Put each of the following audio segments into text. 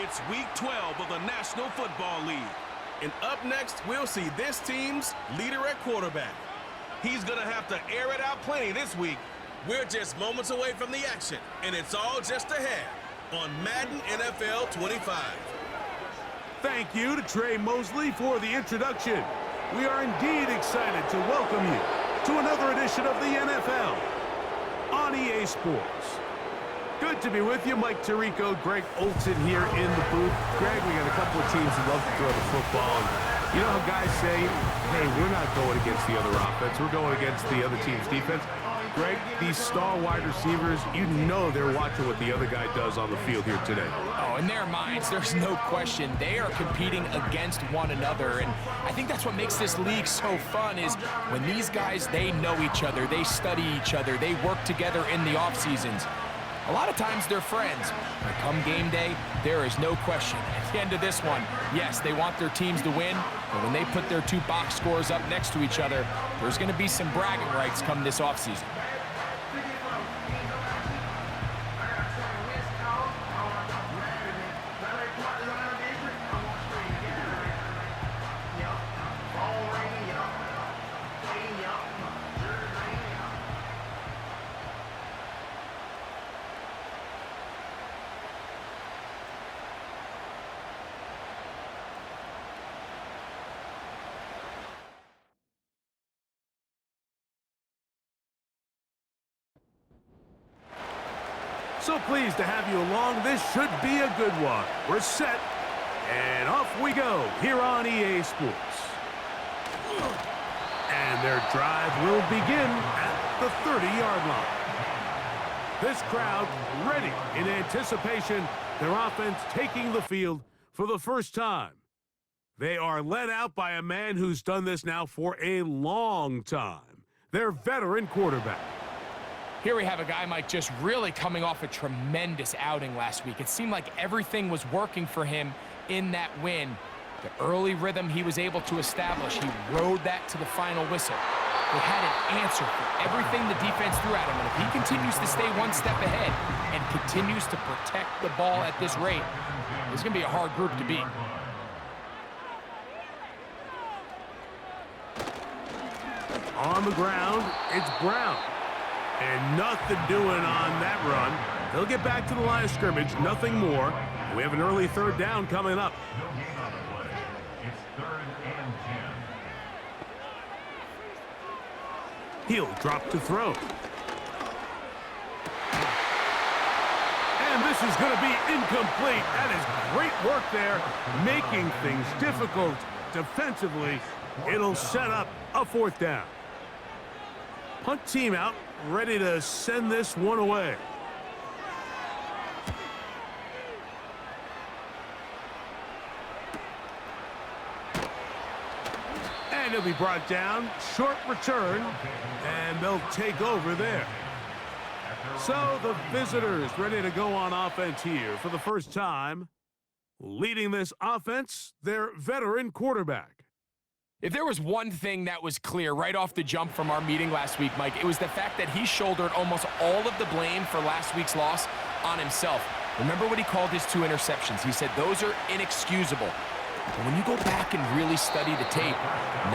It's Week 12 of the National Football League. And up next, we'll see this team's leader at quarterback. He's going to have to air it out plenty this week. We're just moments away from the action, and it's all just ahead on Madden NFL 25. Thank you to Trey Mosley for the introduction. We are indeed excited to welcome you to another edition of the NFL on EA Sports. Good to be with you. Mike Tirico, Greg Olson here in the booth. Greg, we got a couple of teams who love to throw the football. You know how guys say, hey, we're not going against the other offense. We're going against the other team's defense. Greg, these star wide receivers, you know they're watching what the other guy does on the field here today. Oh, in their minds, there's no question. They are competing against one another, and I think that's what makes this league so fun is when these guys, they know each other, they study each other, they work together in the off seasons. A lot of times they're friends, but come game day, there is no question. At the end of this one, yes, they want their teams to win, but when they put their two box scores up next to each other, there's going to be some bragging rights come this offseason. So pleased to have you along. This should be a good one. We're set, and off we go here on EA Sports. And their drive will begin at the 30-yard line. This crowd ready in anticipation, their offense taking the field for the first time. They are led out by a man who's done this now for a long time, their veteran quarterback. Here we have a guy, Mike, just really coming off a tremendous outing last week. It seemed like everything was working for him in that win. The early rhythm he was able to establish, he rode that to the final whistle. They had an answer for everything the defense threw at him, and if he continues to stay one step ahead and continues to protect the ball at this rate, it's going to be a hard group to beat. On the ground, it's Brown. And nothing doing on that run. They'll get back to the line of scrimmage, nothing more. We have an early third down coming up. He'll drop to throw. And this is going to be incomplete. That is great work there, making things difficult defensively. It'll set up a fourth down. Punt team out, ready to send this one away. And he'll be brought down. Short return, and they'll take over there. So the visitors ready to go on offense here for the first time. Leading this offense, their veteran quarterback. If there was one thing that was clear right off the jump from our meeting last week, Mike, it was the fact that he shouldered almost all of the blame for last week's loss on himself. Remember what he called his 2 interceptions. He said those are inexcusable. But when you go back and really study the tape,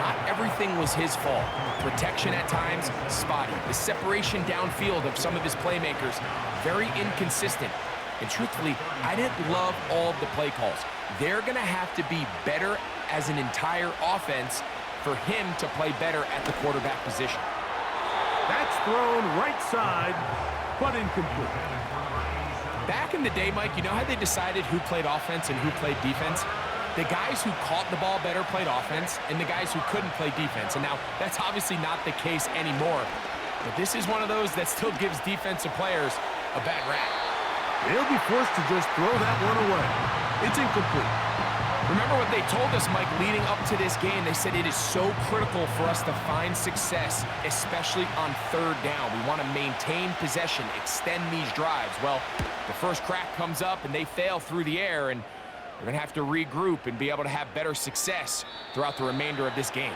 not everything was his fault. Protection at times, spotty. The separation downfield of some of his playmakers, very inconsistent. And truthfully, I didn't love all of the play calls. They're going to have to be better as an entire offense for him to play better at the quarterback position. That's thrown right side, but incomplete. Back in the day, Mike, you know how they decided who played offense and who played defense? The guys who caught the ball better played offense, and the guys who couldn't play defense. And now, that's obviously not the case anymore. But this is one of those that still gives defensive players a bad rap. They'll be forced to just throw that one away. It's incomplete. Remember what they told us, Mike, leading up to this game. They said it is so critical for us to find success, especially on third down. We want to maintain possession, extend these drives. Well, the first crack comes up, and they fail through the air, and they're going to have to regroup and be able to have better success throughout the remainder of this game.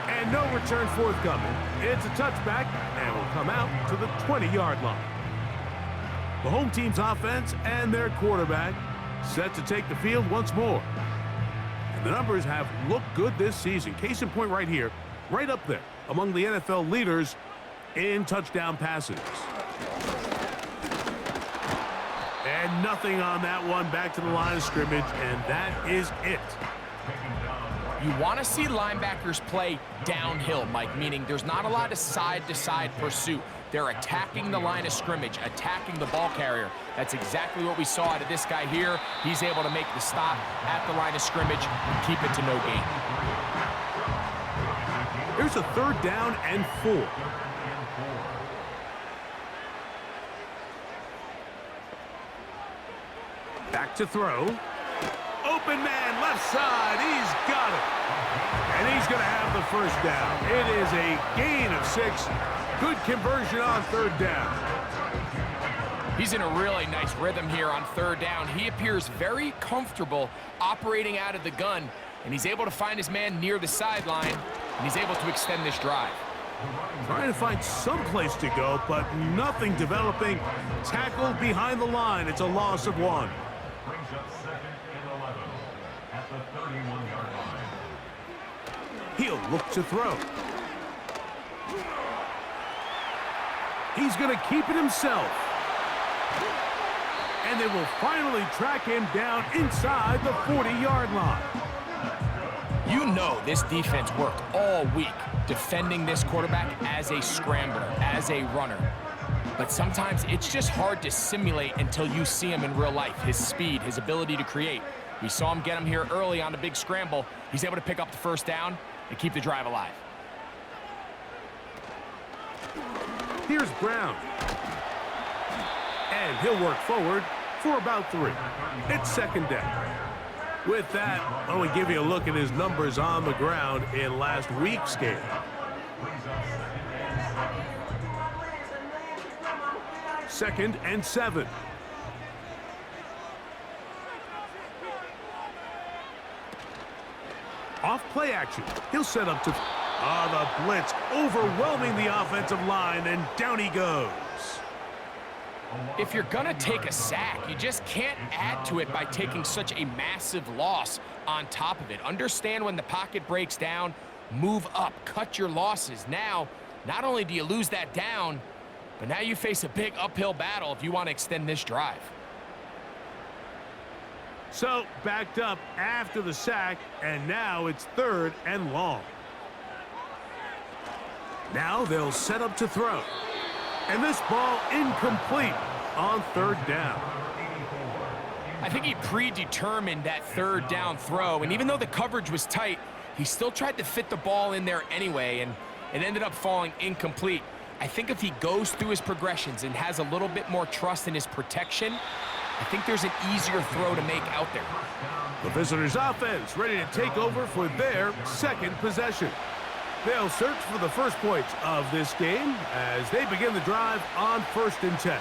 And no return forthcoming. It's a touchback, and will come out to the 20-yard line. The home team's offense and their quarterback set to take the field once more. And the numbers have looked good this season. Case in point right here, right up there among the NFL leaders in touchdown passes. And nothing on that one, back to the line of scrimmage, and that is it. You want to see linebackers play downhill, Mike, meaning there's not a lot of side-to-side pursuit. They're attacking the line of scrimmage, attacking the ball carrier. That's exactly what we saw out of this guy here. He's able to make the stop at the line of scrimmage and keep it to no gain. Here's a 3rd down and 4. Back to throw. Open man, left side. He's got it. And he's going to have the first down. It is a gain of 6. Good conversion on 3rd down. He's in a really nice rhythm here on 3rd down. He appears very comfortable operating out of the gun, and he's able to find his man near the sideline, and he's able to extend this drive. Trying to find some place to go, but nothing developing. Tackled behind the line. It's a loss of 1. He'll look to throw. He's going to keep it himself. And they will finally track him down inside the 40-yard line. You know this defense worked all week defending this quarterback as a scrambler, as a runner. But sometimes it's just hard to simulate until you see him in real life. His speed, his ability to create. We saw him get him here early on a big scramble. He's able to pick up the 1st down and keep the drive alive. Here's Brown. And he'll work forward for about 3. It's 2nd down. With that, I want to give you a look at his numbers on the ground in last week's game. Second and 7. Off play action. He'll set up to... the blitz overwhelming the offensive line, and down he goes. If you're going to take a sack, you just can't add to it by taking such a massive loss on top of it. Understand when the pocket breaks down, move up, cut your losses. Now, not only do you lose that down, but now you face a big uphill battle if you want to extend this drive. So, backed up after the sack, and now it's 3rd and long. Now they'll set up to throw. And this ball incomplete on 3rd down. I think he predetermined that 3rd down throw, and even though the coverage was tight, he still tried to fit the ball in there anyway, and it ended up falling incomplete. I think if he goes through his progressions and has a little bit more trust in his protection, I think there's an easier throw to make out there. The visitors' offense ready to take over for their 2nd possession. They'll search for the first points of this game as they begin the drive on 1st and 10.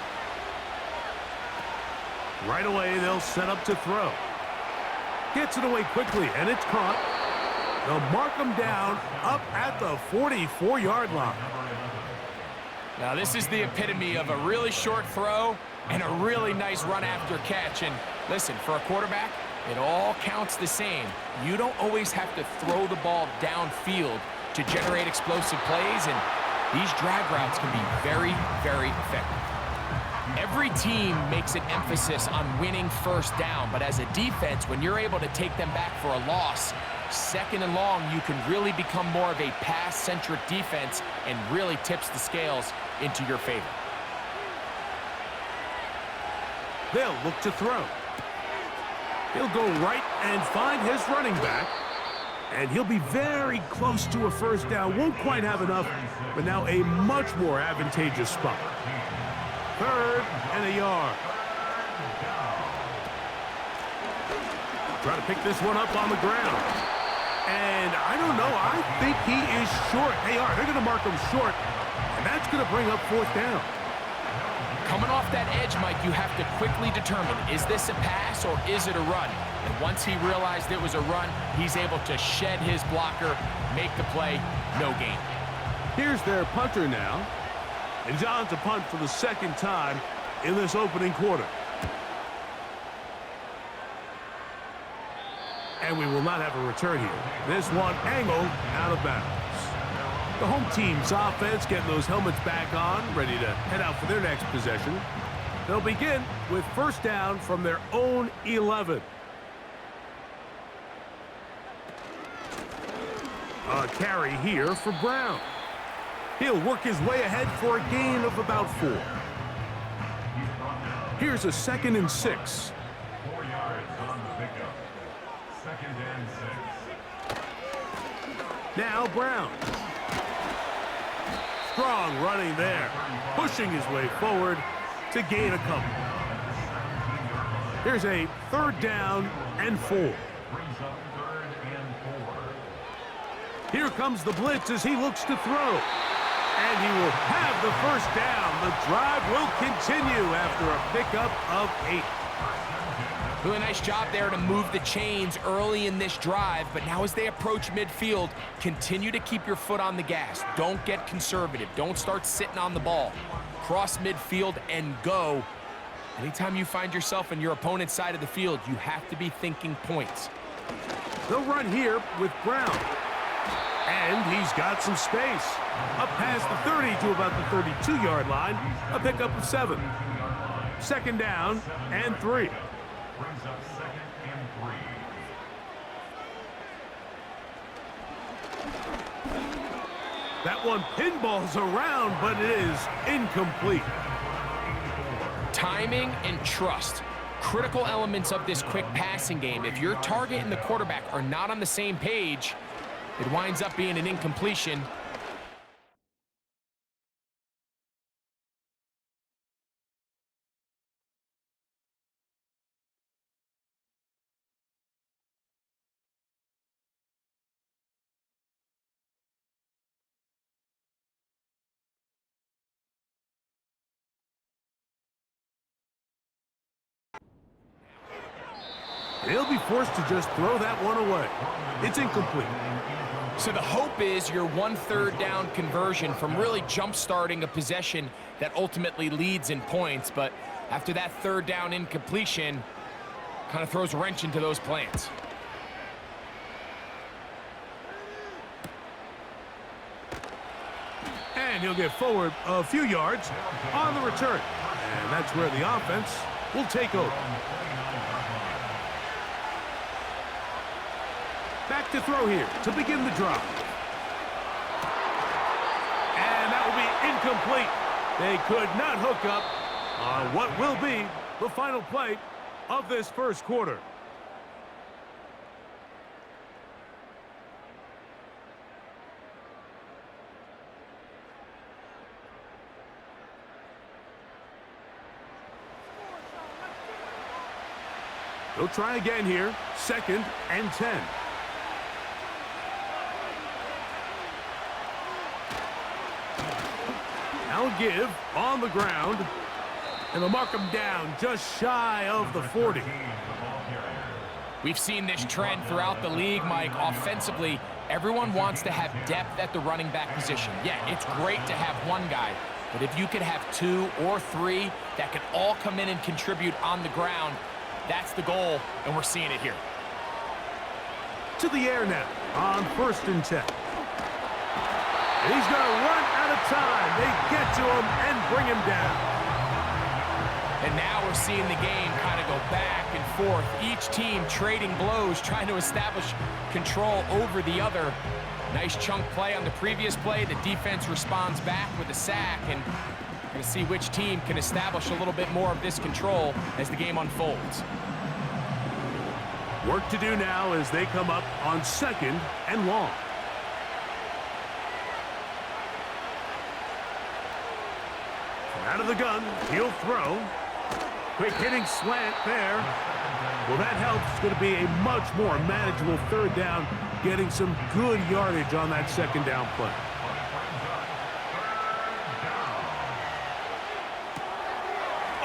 Right away, they'll set up to throw. Gets it away quickly, and it's caught. They'll mark him down up at the 44-yard line. Now, this is the epitome of a really short throw and a really nice run after catch. And listen, for a quarterback, it all counts the same. You don't always have to throw the ball downfield to generate explosive plays, and these drag routes can be very, very effective. Every team makes an emphasis on winning 1st down, but as a defense, when you're able to take them back for a loss, 2nd and long, you can really become more of a pass-centric defense and really tips the scales into your favor. They'll look to throw. He'll go right and find his running back. And he'll be very close to a 1st down. Won't quite have enough, but now a much more advantageous spot. 3rd and a yard. Try to pick this one up on the ground. And I don't know, I think he is short. They are. They're going to mark him short. And that's going to bring up 4th down. Coming off that edge, Mike, you have to quickly determine, is this a pass or is it a run? And once he realized it was a run, he's able to shed his blocker, make the play, no gain. Here's their punter now. And John to punt for the 2nd time in this opening quarter. And we will not have a return here. This one angled out of bounds. The home team's offense getting those helmets back on, ready to head out for their next possession. They'll begin with first down from their own 11. A carry here for Brown. He'll work his way ahead for a gain of about 4. Here's a 2nd and 6. 4 yards on the pickup. 2nd and 6. Now Brown. Strong running there, pushing his way forward to gain a couple. Here's a 3rd down and 4. Brings up 3rd and 4. Here comes the blitz as he looks to throw. And he will have the first down. The drive will continue after a pickup of 8. Really nice job there to move the chains early in this drive, but now as they approach midfield, continue to keep your foot on the gas. Don't get conservative. Don't start sitting on the ball. Cross midfield and go. Anytime you find yourself on your opponent's side of the field, you have to be thinking points. They'll run here with Brown. And he's got some space. Up past the 30 to about the 32-yard line. A pickup of 7. 2nd down and 3. Brings up 2nd and 3. That one pinballs around, but it is incomplete. Timing and trust. Critical elements of this quick passing game. If your target and the quarterback are not on the same page, it winds up being an incompletion. They'll be forced to just throw that one away. It's incomplete. So the hope is your 1 3rd down conversion from really jump-starting a possession that ultimately leads in points. But after that 3rd down incompletion, kind of throws a wrench into those plans. And he'll get forward a few yards on the return. And that's where the offense will take over. Back to throw here to begin the drive. And that will be incomplete. They could not hook up on what will be the final play of this first quarter. They'll try again here. 2nd and 10. Now give on the ground. And they'll mark him down just shy of the 40. We've seen this trend throughout the league, Mike. Offensively, everyone wants to have depth at the running back position. Yeah, it's great to have one guy, but if you could have 2 or 3 that can all come in and contribute on the ground, that's the goal, and we're seeing it here. To the air now on 1st and 10. And he's going to run out of time. They get to him and bring him down. And now we're seeing the game kind of go back and forth. Each team trading blows, trying to establish control over the other. Nice chunk play on the previous play. The defense responds back with a sack, and we're going to see which team can establish a little bit more of this control as the game unfolds. Work to do now as they come up on 2nd and long. Out of the gun, he'll throw. Quick hitting slant there. Well, that helps. It's going to be a much more manageable 3rd down, getting some good yardage on that 2nd down play.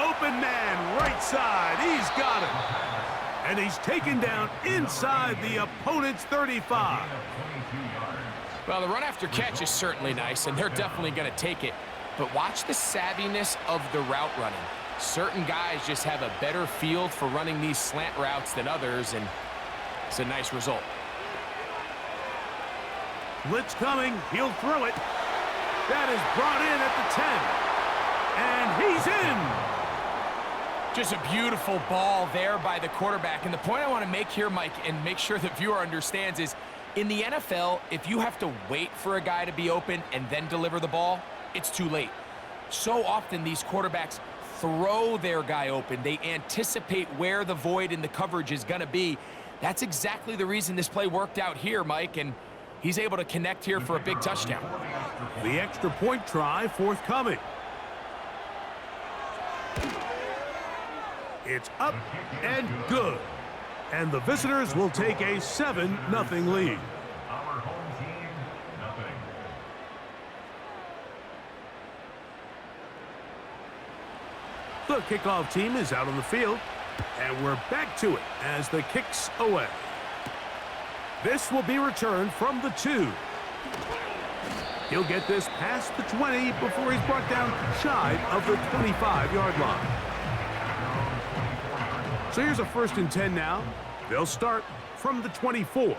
Open man, right side. He's got him. And he's taken down inside the opponent's 35. Well, the run after catch is certainly nice, and they're definitely going to take it. But watch the savviness of the route running. Certain guys just have a better feel for running these slant routes than others, and It's a nice result. Blitz coming. He'll throw it. That is brought in at the 10. And he's in. Just a beautiful ball there by the quarterback. And the point I want to make here, Mike, and make sure the viewer understands is, in the NFL, if you have to wait for a guy to be open and then deliver the ball, it's too late. So often these quarterbacks throw their guy open. They anticipate where the void in the coverage is going to be. That's exactly the reason this play worked out here, Mike, and he's able to connect here for a big touchdown. The extra point try forthcoming. It's up and good. And the visitors will take a 7-0 lead. Our home team, nothing. The kickoff team is out on the field, and we're back to it as the kick's away. This will be returned from the 2. He'll get this past the 20 before he's brought down shy of the 25-yard line. So here's a 1st and 10 now. They'll start from the 24.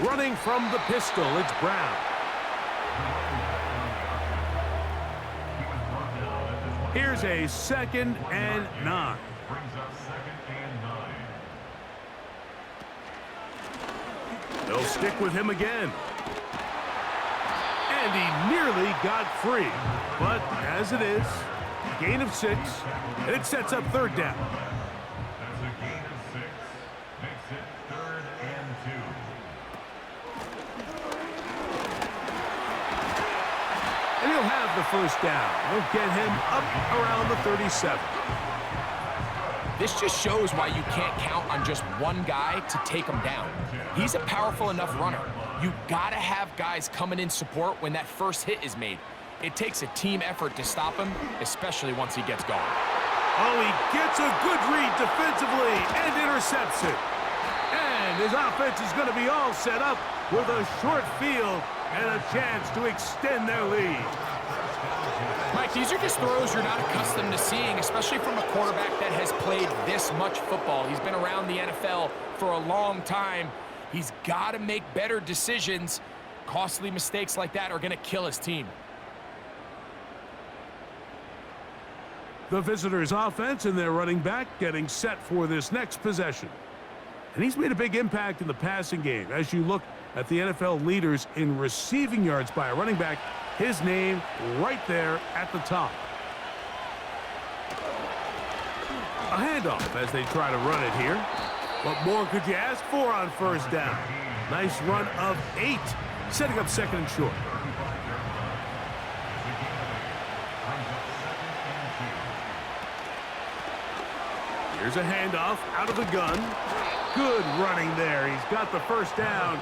Running from the pistol, it's Brown. Here's a 2nd and 9. Brings up 2nd and 9. They'll stick with him again. And he nearly got free. But as it is, gain of 6, and it sets up 3rd down. That's a gain of 6. Makes it 3rd and 2. And he'll have the 1st down. They'll get him up around the 37. This just shows why you can't count on just one guy to take him down. He's a powerful enough runner. You gotta have guys coming in support when that first hit is made. It takes a team effort to stop him, especially once he gets going. Oh, he gets a good read defensively and intercepts it. And his offense is going to be all set up with a short field and a chance to extend their lead. Mike, these are just throws you're not accustomed to seeing, especially from a quarterback that has played this much football. He's been around the NFL for a long time. He's got to make better decisions. Costly mistakes like that are going to kill his team. The visitors' offense and their running back getting set for this next possession. And he's made a big impact in the passing game. As you look at the NFL leaders in receiving yards by a running back, his name right there at the top. A handoff as they try to run it here. What more could you ask for on 1st down? Nice run of 8, setting up 2nd and short. Here's a handoff out of the gun. Good running there. He's got the 1st down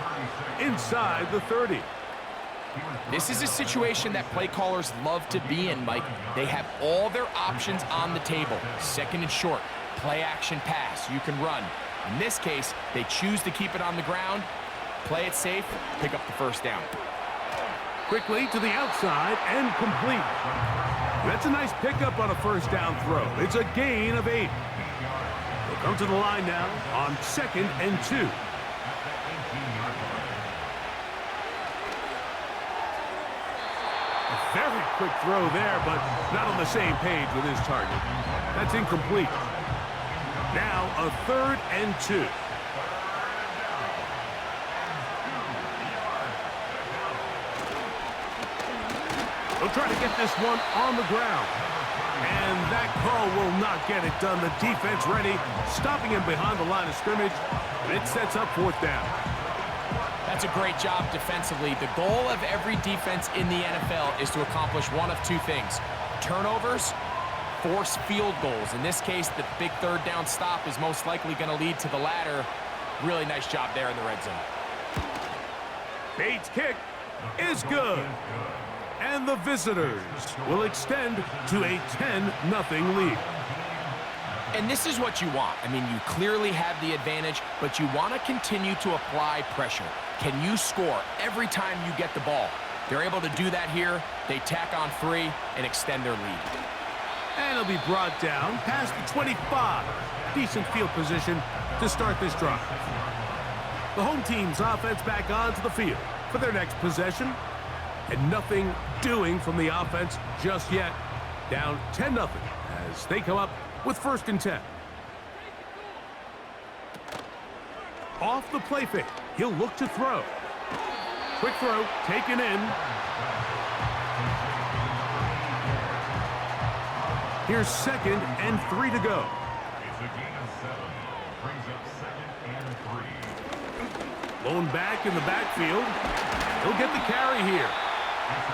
inside the 30. This is a situation that play callers love to be in, Mike. They have all their options on the table. 2nd and short, play action pass, you can run. In this case, they choose to keep it on the ground, play it safe, pick up the 1st down. Quickly to the outside and complete. That's a nice pickup on a 1st down throw. It's a gain of 8. They'll come to the line now on 2nd and 2. A very quick throw there, but not on the same page with his target. That's incomplete. Now a 3rd and 2. They'll try to get this one on the ground. And that call will not get it done. The defense ready, stopping him behind the line of scrimmage. And it sets up 4th down. That's a great job defensively. The goal of every defense in the NFL is to accomplish one of 2 things. Turnovers, force field goals. In this case, the big 3rd down stop is most likely going to lead to the latter. Really nice job there in the red zone. Bates' kick is good. And the visitors will extend to a 10-0 lead. And this is what you want. I mean, you clearly have the advantage, but you want to continue to apply pressure. Can you score every time you get the ball? They're able to do that here. They tack on 3 and extend their lead. And he'll be brought down past the 25. Decent field position to start this drive. The home team's offense back onto the field for their next possession. And nothing doing from the offense just yet. Down 10-0 as they come up with 1st and 10. Off the play fake, he'll look to throw. Quick throw, taken in. Here's 2nd and 3 to go. It's a gain of 7. Brings up 2nd and 3. Blown back in the backfield. He'll get the carry here.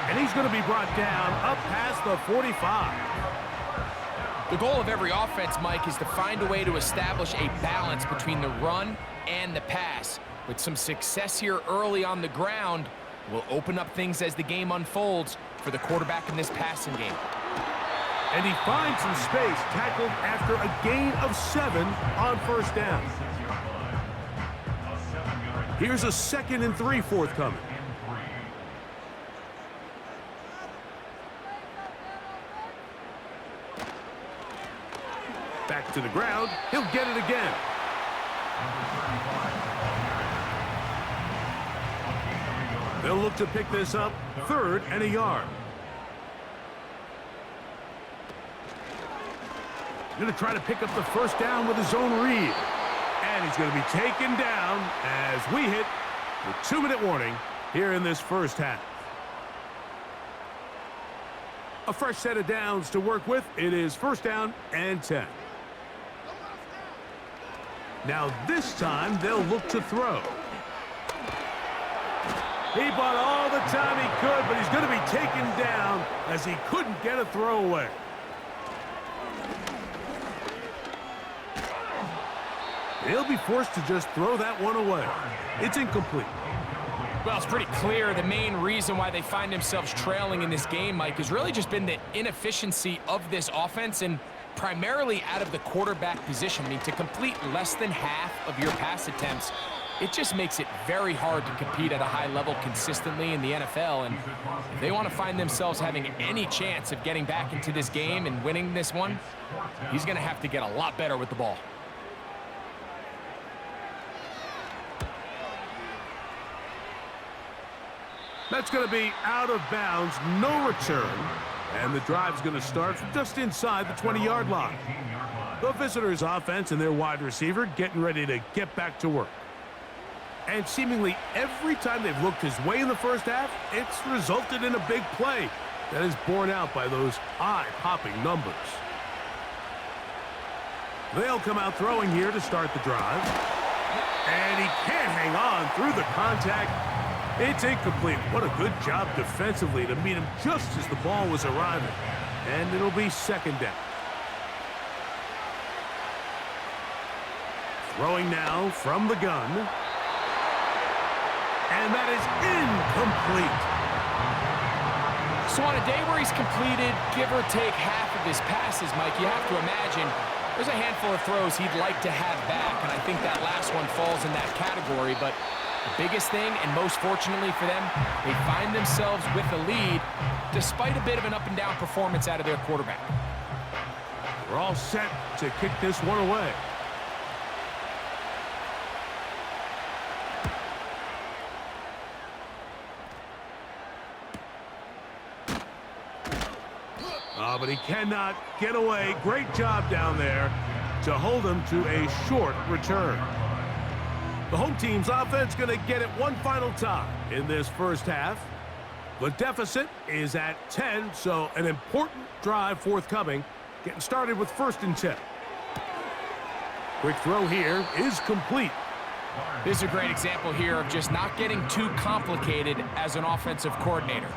And he's going to be brought down up past the 45. The goal of every offense, Mike, is to find a way to establish a balance between the run and the pass. With some success here early on the ground, will open up things as the game unfolds for the quarterback in this passing game. And he finds some space, tackled after a gain of 7 on 1st down. Here's a 2nd and 3 forthcoming. Back to the ground. He'll get it again. They'll look to pick this up, 3rd and a yard. Going to try to pick up the 1st down with his own read. And he's going to be taken down as we hit the 2-minute warning here in this 1st half. A fresh set of downs to work with. It is 1st down and 10. Now this time they'll look to throw. He bought all the time he could, but he's going to be taken down as he couldn't get a throw away. He'll be forced to just throw that one away. It's incomplete. Well, it's pretty clear the main reason why they find themselves trailing in this game, Mike, has really just been the inefficiency of this offense and primarily out of the quarterback position. I mean, to complete less than half of your pass attempts, it just makes it very hard to compete at a high level consistently in the NFL. And if they want to find themselves having any chance of getting back into this game and winning this one, he's going to have to get a lot better with the ball. That's going to be out of bounds, no return. And the drive's going to start from just inside the 20-yard line. The visitors' offense and their wide receiver getting ready to get back to work. And seemingly every time they've looked his way in the 1st half, it's resulted in a big play that is borne out by those eye-popping numbers. They'll come out throwing here to start the drive. And he can't hang on through the contact. It's incomplete. What a good job defensively to meet him just as the ball was arriving. And it'll be 2nd down. Throwing now from the gun. And that is incomplete. So on a day where he's completed, give or take half of his passes, Mike, you have to imagine there's a handful of throws he'd like to have back, and I think that last one falls in that category. But the biggest thing, and most fortunately for them, they find themselves with a lead despite a bit of an up-and-down performance out of their quarterback. We're all set to kick this one away. But he cannot get away. Great job down there to hold him to a short return. The home team's offense going to get it one final time in this 1st half. The deficit is at 10, so an important drive forthcoming. Getting started with 1st and 10. Quick throw here is complete. This is a great example here of just not getting too complicated as an offensive coordinator.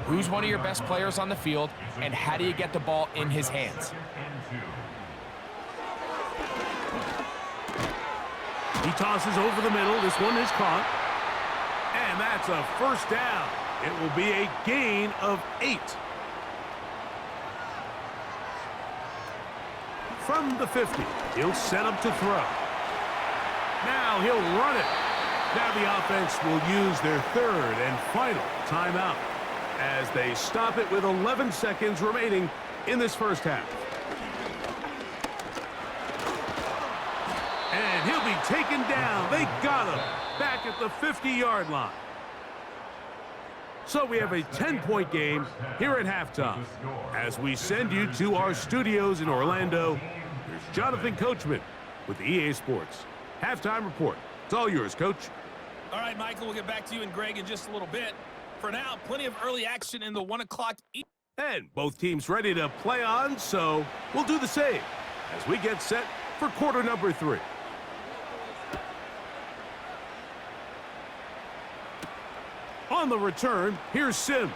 Who's one of your best players on the field, and how do you get the ball in his hands? He tosses over the middle. This one is caught. And that's a 1st down. It will be a gain of 8. From the 50, he'll set up to throw. Now he'll run it. Now the offense will use their 3rd and final timeout as they stop it with 11 seconds remaining in this 1st half. taken down. They got him back at the 50-yard line. So we have a 10-point game here at halftime. As we send you to our studios in Orlando, here's Jonathan Coachman with the EA Sports Halftime Report. It's all yours, Coach. All right, Michael, we'll get back to you and Greg in just a little bit. For now, plenty of early action in the 1 o'clock. And both teams ready to play on, so we'll do the same as we get set for quarter number 3. On the return, here's Sims.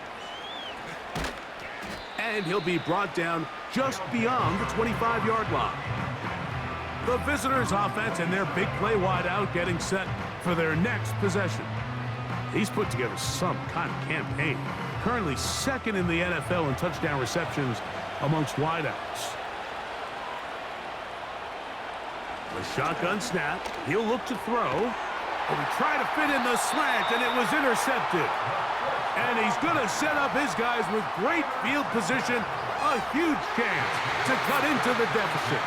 And he'll be brought down just beyond the 25-yard line. The visitors' offense and their big play wideout getting set for their next possession. He's put together some kind of campaign. Currently second in the NFL in touchdown receptions amongst wideouts. The shotgun snap. He'll look to throw. But he tried to fit in the slant, and it was intercepted. And he's going to set up his guys with great field position. A huge chance to cut into the deficit.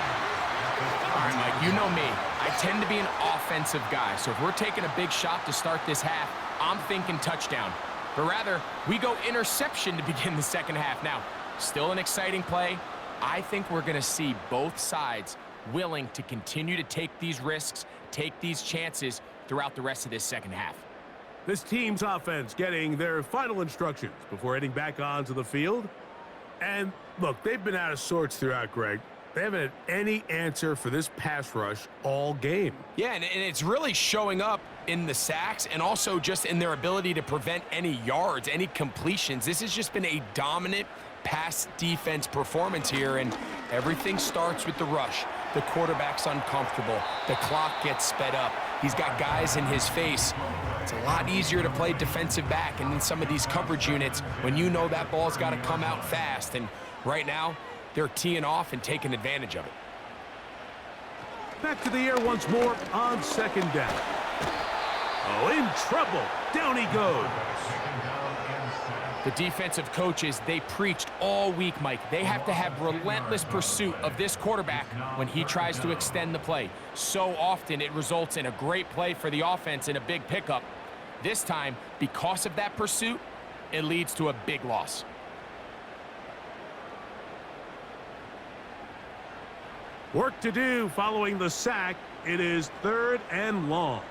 All right, Mike, you know me. I tend to be an offensive guy, so if we're taking a big shot to start this half, I'm thinking touchdown. But rather, we go interception to begin the second half. Now, still an exciting play. I think we're going to see both sides willing to continue to take these risks, take these chances throughout the rest of this second half. This team's offense getting their final instructions before heading back onto the field. And look, they've been out of sorts throughout, Greg. They haven't had any answer for this pass rush all game. Yeah, and it's really showing up in the sacks and also just in their ability to prevent any yards, any completions. This has just been a dominant pass defense performance here, and everything starts with the rush. The quarterback's uncomfortable. The clock gets sped up. He's got guys in his face. It's a lot easier to play defensive back and in some of these coverage units when you know that ball's got to come out fast. And right now, they're teeing off and taking advantage of it. Back to the air once more on second down. Oh, in trouble. Down he goes. The defensive coaches, they preached all week, Mike. They have to have relentless pursuit of this quarterback when he tries to extend the play. So often it results in a great play for the offense and a big pickup. This time, because of that pursuit, it leads to a big loss. Work to do following the sack. It is 3rd and long.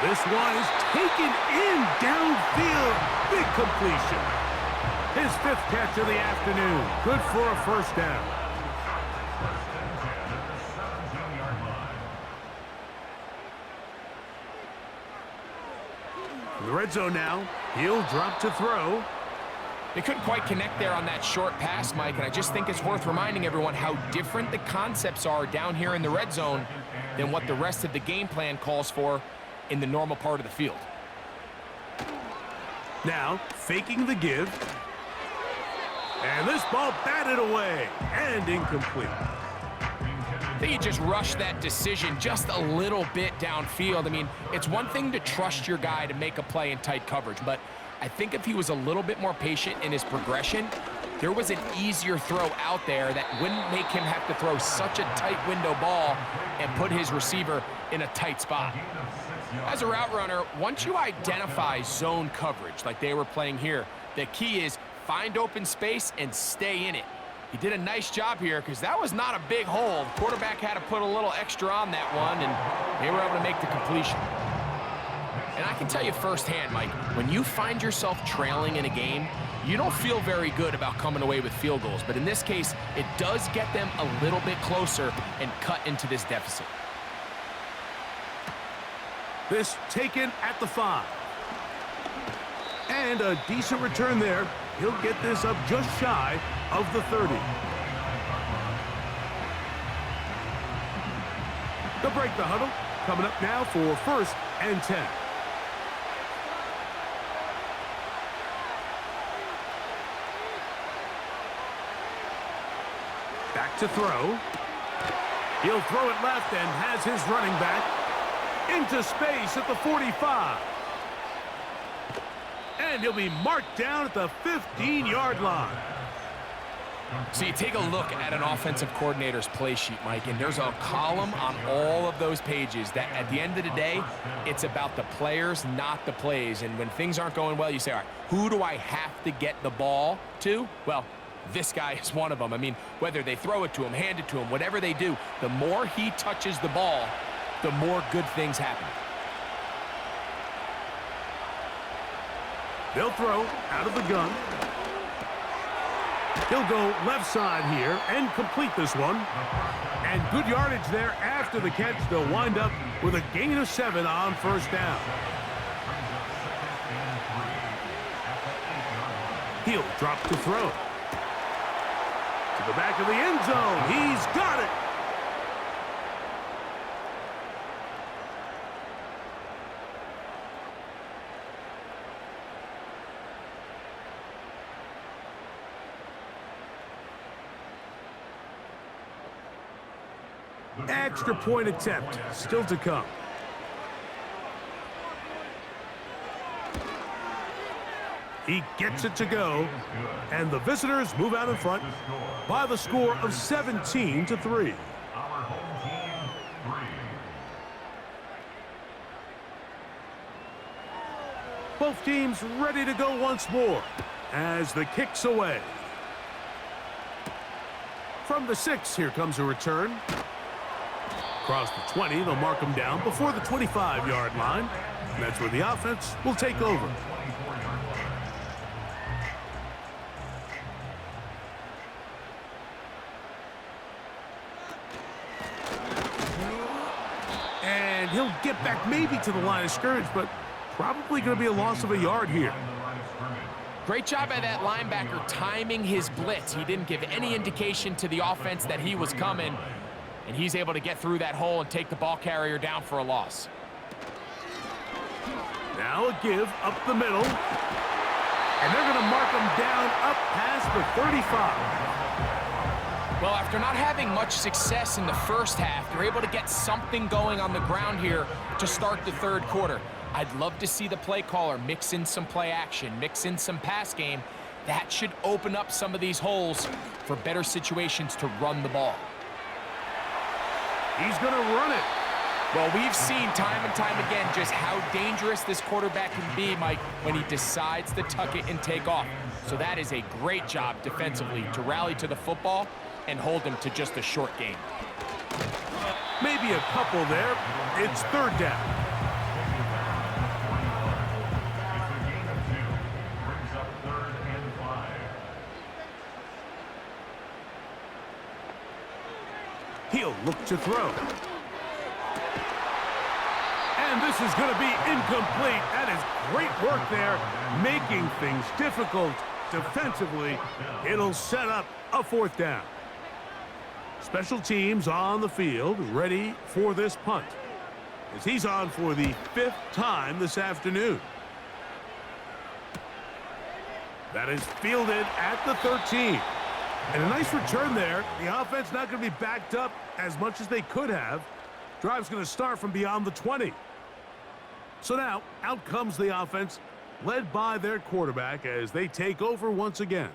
This one is taken in downfield. Big completion. His 5th catch of the afternoon. Good for a first down. In the red zone now. He'll drop to throw. They couldn't quite connect there on that short pass, Mike, and I just think it's worth reminding everyone how different the concepts are down here in the red zone than what the rest of the game plan calls for in the normal part of the field. Now, faking the give. And this ball batted away and incomplete. I think he just rushed that decision just a little bit downfield. I mean, it's one thing to trust your guy to make a play in tight coverage, but I think if he was a little bit more patient in his progression, there was an easier throw out there that wouldn't make him have to throw such a tight window ball and put his receiver in a tight spot. As a route runner, once you identify zone coverage like they were playing here, the key is find open space and stay in it. He did a nice job here because that was not a big hole. The quarterback had to put a little extra on that one, and they were able to make the completion. And I can tell you firsthand, Mike, when you find yourself trailing in a game, you don't feel very good about coming away with field goals. But in this case, it does get them a little bit closer and cut into this deficit. This taken at the 5. And a decent return there. He'll get this up just shy of the 30. They'll break the huddle. Coming up now for 1st and 10. Back to throw. He'll throw it left and has his running back. into space at the 45. And he'll be marked down at the 15-yard line. So you take a look at an offensive coordinator's play sheet, Mike, and there's a column on all of those pages that at the end of the day, it's about the players, not the plays. And when things aren't going well, you say, all right, who do I have to get the ball to? Well, this guy is one of them. I mean, whether they throw it to him, hand it to him, whatever they do, the more he touches the ball, the more good things happen. They'll throw out of the gun. He'll go left side here and complete this one. And good yardage there after the catch. They'll wind up with a gain of 7 on first down. He'll drop to throw. To the back of the end zone. He's got it. Extra point attempt still to come. He gets it to go, and the visitors move out in front by the score of 17-3. Both teams ready to go once more as the kick's away. From the 6, here comes a return. Across the 20, they'll mark him down before the 25-yard line. And that's where the offense will take over. And he'll get back maybe to the line of scrimmage, but probably going to be a loss of a yard here. Great job by that linebacker timing his blitz. He didn't give any indication to the offense that he was coming. And he's able to get through that hole and take the ball carrier down for a loss. Now a give up the middle. And they're going to mark him down up past the 35. Well, after not having much success in the first half, they're able to get something going on the ground here to start the third quarter. I'd love to see the play caller mix in some play action, mix in some pass game. That should open up some of these holes for better situations to run the ball. He's going to run it. Well, we've seen time and time again just how dangerous this quarterback can be, Mike, when he decides to tuck it and take off. So that is a great job defensively to rally to the football and hold him to just a short gain. Maybe a couple there. It's third down. He'll look to throw. And this is going to be incomplete. That is great work there, making things difficult defensively. It'll set up a fourth down. Special teams on the field, ready for this punt, as he's on for the 5th time this afternoon. That is fielded at the 13. And a nice return there. The offense not going to be backed up as much as they could have. Drive's going to start from beyond the 20. So now, out comes the offense, led by their quarterback as they take over once again.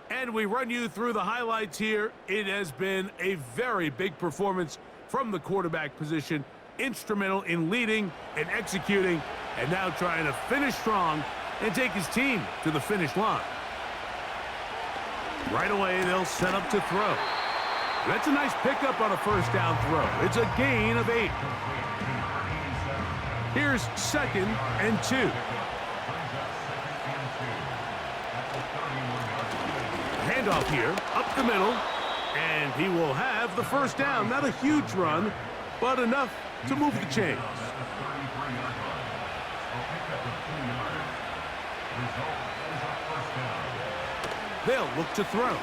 And we run you through the highlights here. It has been a very big performance from the quarterback position. Instrumental in leading and executing, and now trying to finish strong and take his team to the finish line. Right away, they'll set up to throw. That's a nice pickup on a first down throw. It's a gain of 8. Here's 2nd and 2. Handoff here, up the middle, and he will have the first down. Not a huge run, but enough to move the chains. They'll look to throw.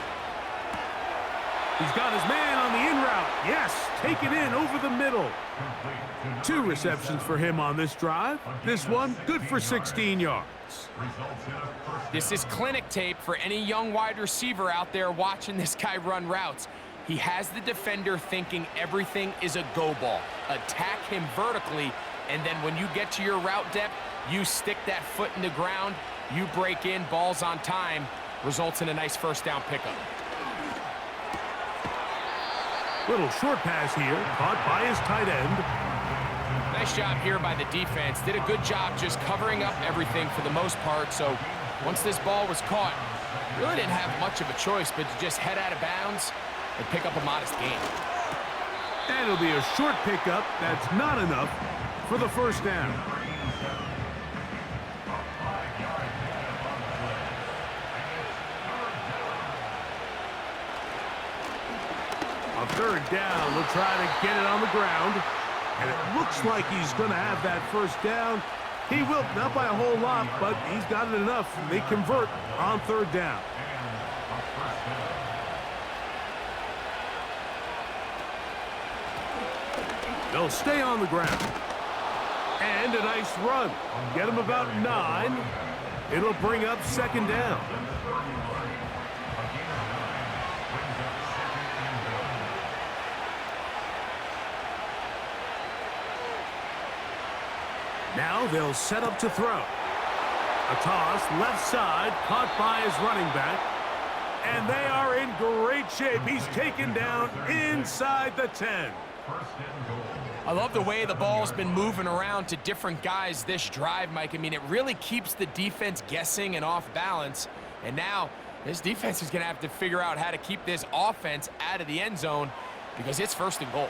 He's got his man on the in route. Yes, take it in over the middle. 2 receptions for him on this drive. This one good for 16 yards. This is clinic tape for any young wide receiver out there watching this guy run routes. He has the defender thinking everything is a go ball. Attack him vertically, and then when you get to your route depth, you stick that foot in the ground, you break in, balls on time, results in a nice first down pickup. Little short pass here, caught by his tight end. Nice job here by the defense. Did a good job just covering up everything for the most part. So once this ball was caught, really didn't have much of a choice but to just head out of bounds and pick up a modest gain. And it'll be a short pickup. That's not enough for the first down. On third down, they'll try to get it on the ground. And it looks like he's going to have that first down. He will, not by a whole lot, but he's got it enough. They convert on third down. They'll stay on the ground. And a nice run. Get him about 9. It'll bring up second down. Now they'll set up to throw. A toss, left side, caught by his running back. And they are in great shape. He's taken down inside the 10. I love the way the ball's been moving around to different guys this drive, Mike. I mean, it really keeps the defense guessing and off balance. And now this defense is going to have to figure out how to keep this offense out of the end zone because it's first and goal.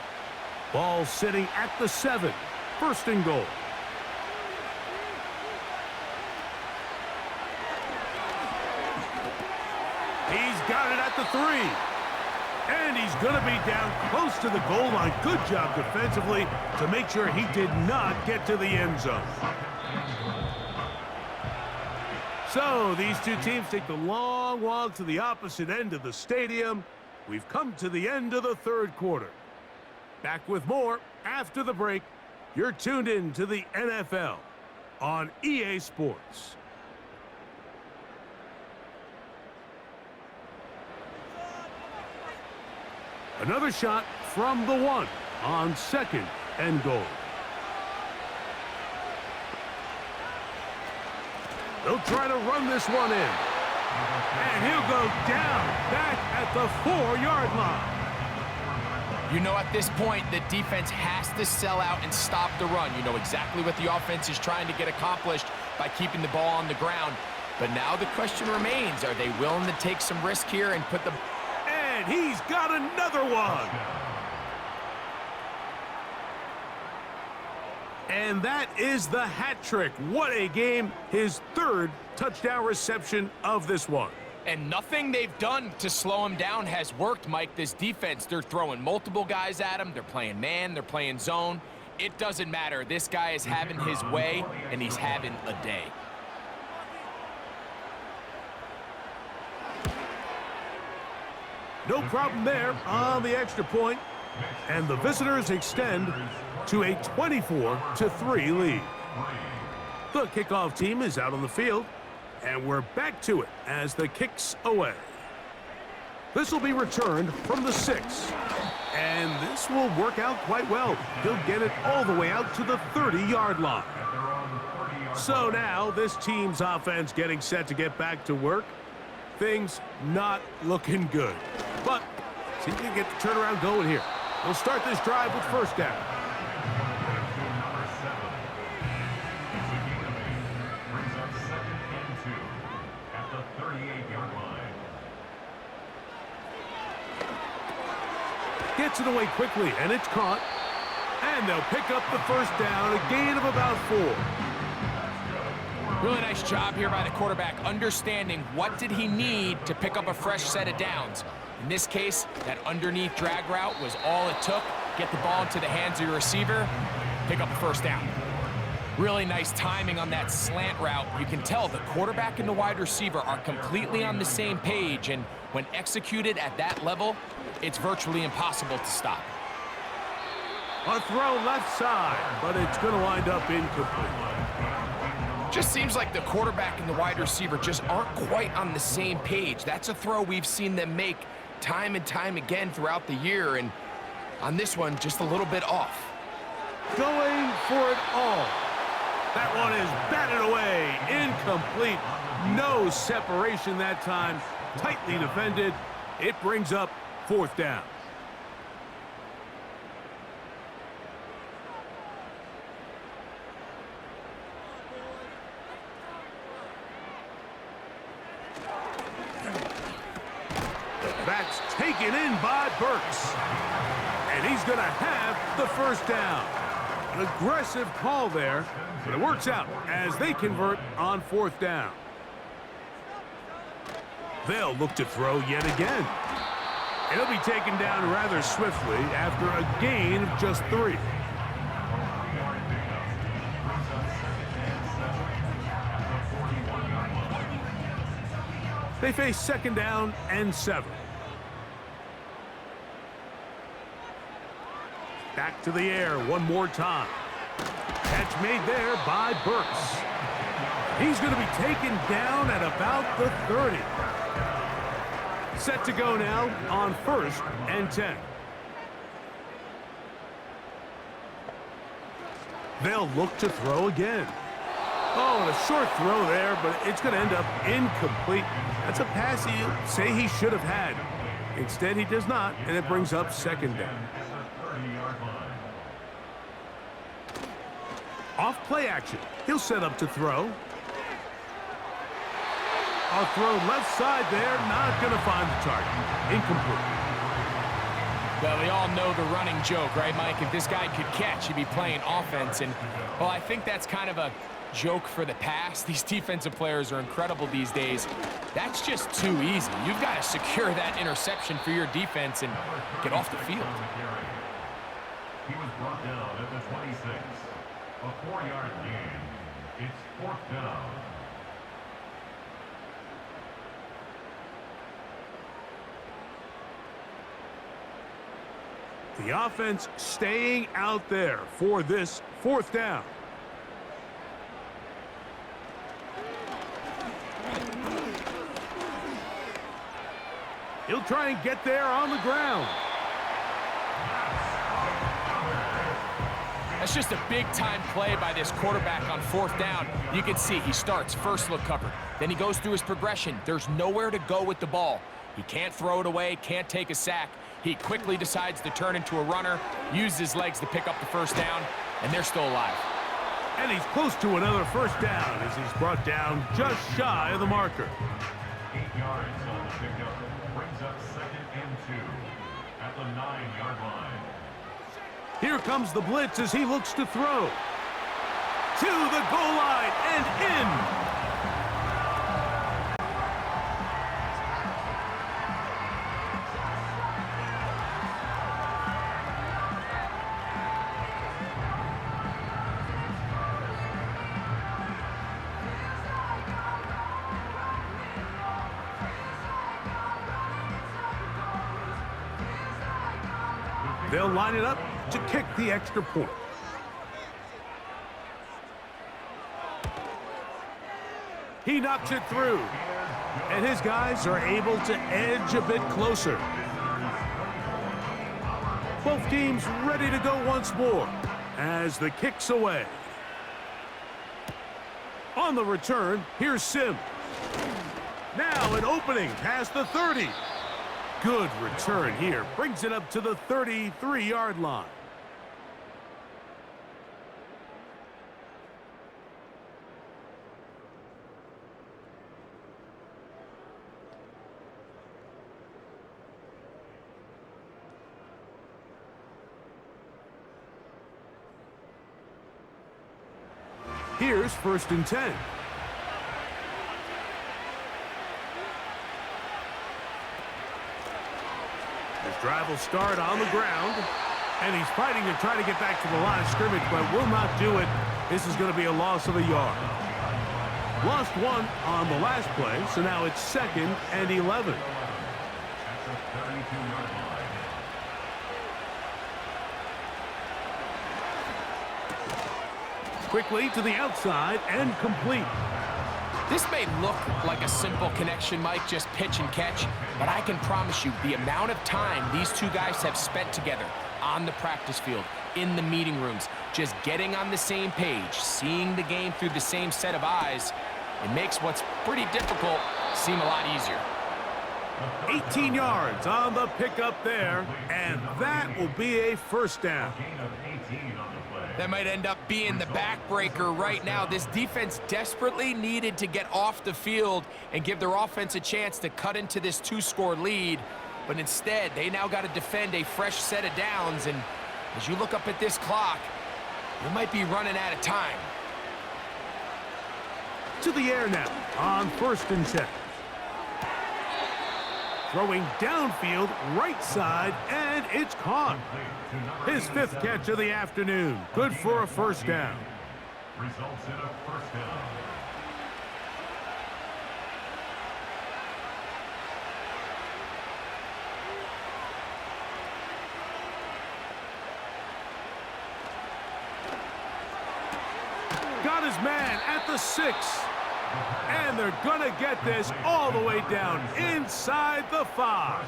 Ball sitting at the 7. First and goal. He's got it at the 3. And he's going to be down close to the goal line. Good job defensively to make sure he did not get to the end zone. So these two teams take the long walk to the opposite end of the stadium. We've come to the end of the third quarter. Back with more after the break. You're tuned in to the NFL on EA Sports. Another shot from the 1 on second and goal. They'll try to run this one in. And he'll go down back at the 4-yard line. You know, at this point, the defense has to sell out and stop the run. You know exactly what the offense is trying to get accomplished by keeping the ball on the ground. But now the question remains, are they willing to take some risk here and put the... And he's got another one. And that is the hat trick. What a game. His third touchdown reception of this one. And nothing they've done to slow him down has worked, Mike. This defense, they're throwing multiple guys at him. They're playing man. They're playing zone. It doesn't matter. This guy is having his way, and he's having a day. No problem there on the extra point. And the visitors extend to a 24-3 lead. The kickoff team is out on the field. And we're back to it as the kick's away. This will be returned from the 6. And this will work out quite well. He'll get it all the way out to the 30-yard line. So now this team's offense getting set to get back to work. Things not looking good. But see if you can get the turnaround going here. We'll start this drive with first down. Brings up 2nd and 2 at the 38-yard line. Gets it away quickly, and it's caught. And they'll pick up the first down, a gain of about 4. Really nice job here by the quarterback, understanding what did he need to pick up a fresh set of downs. In this case, that underneath drag route was all it took. Get the ball into the hands of your receiver, pick up a first down. Really nice timing on that slant route. You can tell the quarterback and the wide receiver are completely on the same page, and when executed at that level, it's virtually impossible to stop. A throw left side, but it's going to wind up incomplete. Just seems like the quarterback and the wide receiver just aren't quite on the same page. That's a throw we've seen them make time and time again throughout the year, and on this one, just a little bit off. Going for it all. That one is batted away. Incomplete. No separation that time. Tightly defended. It brings up 4th down. That's taken in by Burks. And he's going to have the 1st down. An aggressive call there, but it works out as they convert on 4th down. They'll look to throw yet again. And he'll be taken down rather swiftly after a gain of just 3. They face 2nd down and 7. Back to the air one more time. Catch made there by Burks. He's going to be taken down at about the 30. Set to go now on 1st and 10. They'll look to throw again. Oh, and a short throw there, but it's going to end up incomplete. That's a pass you say he should have had. Instead, he does not, and it brings up 2nd down. Off play action. He'll set up to throw. I'll throw left side there. Not going to find the target. Incomplete. Well, we all know the running joke, right, Mike? If this guy could catch, he'd be playing offense. And, well, I think that's kind of a joke for the past. These defensive players are incredible these days. That's just too easy. You've got to secure that interception for your defense and get off the field. He was brought down at the 26. A 4-yard gain. It's 4th down. The offense staying out there for this 4th down. He'll try and get there on the ground. That's just a big-time play by this quarterback on 4th down. You can see he starts first look covered. Then he goes through his progression. There's nowhere to go with the ball. He can't throw it away, can't take a sack. He quickly decides to turn into a runner, use his legs to pick up the 1st down, and they're still alive. And he's close to another 1st down as he's brought down just shy of the marker. 8 yards on the pickup. Brings up 2nd and 2 at the 9-yard line. Here comes the blitz as he looks to throw. To the goal line and in. They'll line it up to kick the extra point. He knocks it through, and his guys are able to edge a bit closer. Both teams ready to go once more as the kick's away. On the return, here's Sims. Now an opening past the 30. Good return here. Brings it up to the 33-yard line. Here's 1st and 10. His drive will start on the ground, and he's fighting to try to get back to the line of scrimmage, but will not do it. This is going to be a loss of a yard. Lost 1 on the last play, so now it's 2nd and 11. Quickly to the outside and complete. This may look like a simple connection, Mike, just pitch and catch, but I can promise you the amount of time these two guys have spent together on the practice field, in the meeting rooms, just getting on the same page, seeing the game through the same set of eyes, it makes what's pretty difficult seem a lot easier. 18 yards on the pickup there, and that will be a first down. That might end up being the backbreaker right now. This defense desperately needed to get off the field and give their offense a chance to cut into this two-score lead. But instead, they now got to defend a fresh set of downs. And as you look up at this clock, they might be running out of time. To the air now on 1st and 10. Throwing downfield, right side, and it's caught. His 5th catch of the afternoon. Good for a first down. Results in a first down. Got his man at the 6. And they're going to get this all the way down inside the 5.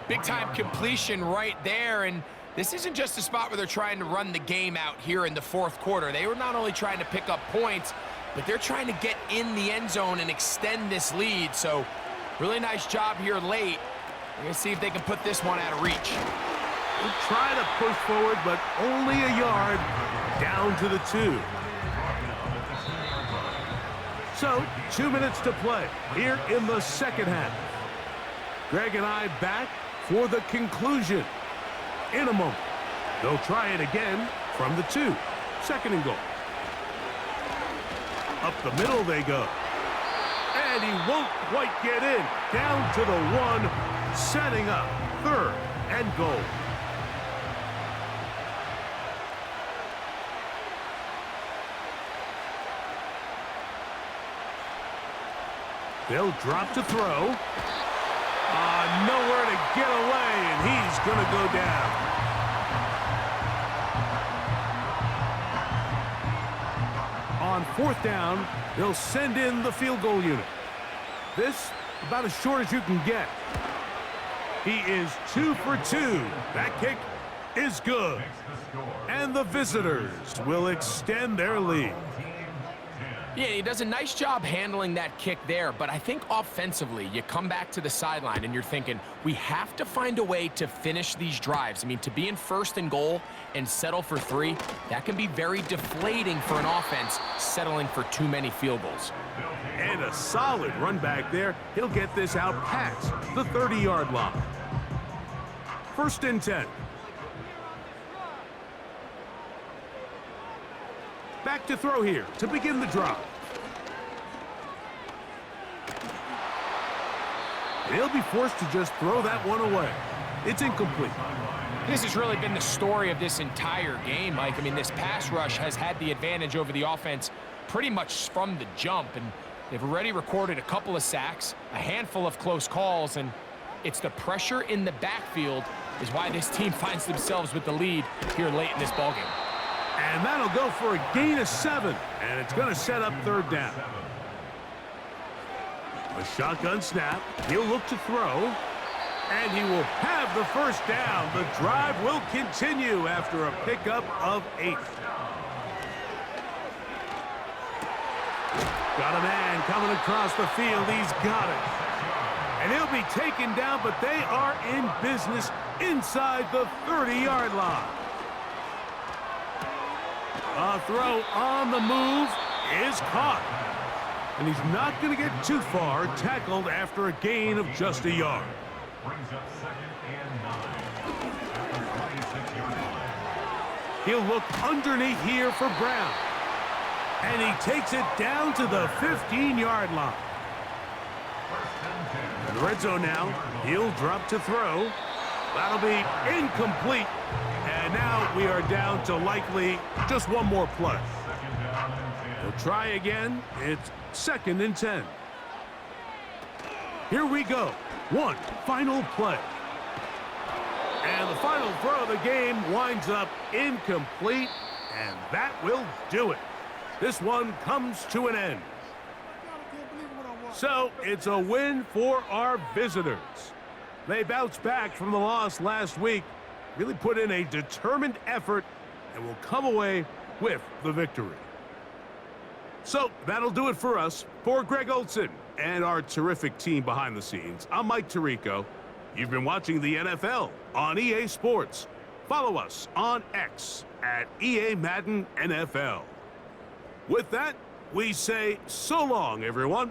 Big-time completion right there, and this isn't just a spot where they're trying to run the game out here in the 4th quarter. They were not only trying to pick up points, but they're trying to get in the end zone and extend this lead. So, really nice job here late. We're going to see if they can put this one out of reach. We'll try to push forward, but only a yard down to the 2. So, 2 minutes to play here in the second half. Greg and I back for the conclusion. In a moment, they'll try it again from the 2. 2nd and goal. Up the middle they go. And he won't quite get in. Down to the 1, setting up 3rd and goal. They'll drop to throw. Nowhere to get away, and he's going to go down. On 4th down, they'll send in the field goal unit. This, about as short as you can get. He is 2 for 2. That kick is good. And the visitors will extend their lead. Yeah, he does a nice job handling that kick there, but I think offensively, you come back to the sideline and you're thinking, we have to find a way to finish these drives. I mean, to be in 1st and goal and settle for 3, that can be very deflating for an offense settling for too many field goals. And a solid run back there. He'll get this out past the 30-yard line. 1st and 10. Back to throw here to begin the drive. They'll be forced to just throw that one away. It's incomplete. This has really been the story of this entire game, Mike. I mean, this pass rush has had the advantage over the offense pretty much from the jump, and they've already recorded a couple of sacks, a handful of close calls, and it's the pressure in the backfield is why this team finds themselves with the lead here late in this ballgame. And that'll go for a gain of 7, and it's going to set up 3rd down. A shotgun snap. He'll look to throw, and he will have the first down. The drive will continue after a pickup of 8. Got a man coming across the field. He's got it. And he'll be taken down, but they are in business inside the 30-yard line. A throw on the move is caught. And he's not going to get too far, tackled after a gain of just a yard. Brings up 2nd and 9. At the 26-yard line. He'll look underneath here for Brown. And he takes it down to the 15-yard line. In the red zone now, he'll drop to throw. That'll be incomplete. And now we are down to likely just one more play. We'll try again. It's 2nd and 10. Here we go. One final play. And the final throw of the game winds up incomplete, and that will do it. This one comes to an end. So, it's a win for our visitors. They bounced back from the loss last week, really put in a determined effort, and will come away with the victory. So, that'll do it for us. For Greg Olson and our terrific team behind the scenes, I'm Mike Tirico. You've been watching the NFL on EA Sports. Follow us on X at EA Madden NFL. With that, we say so long, everyone.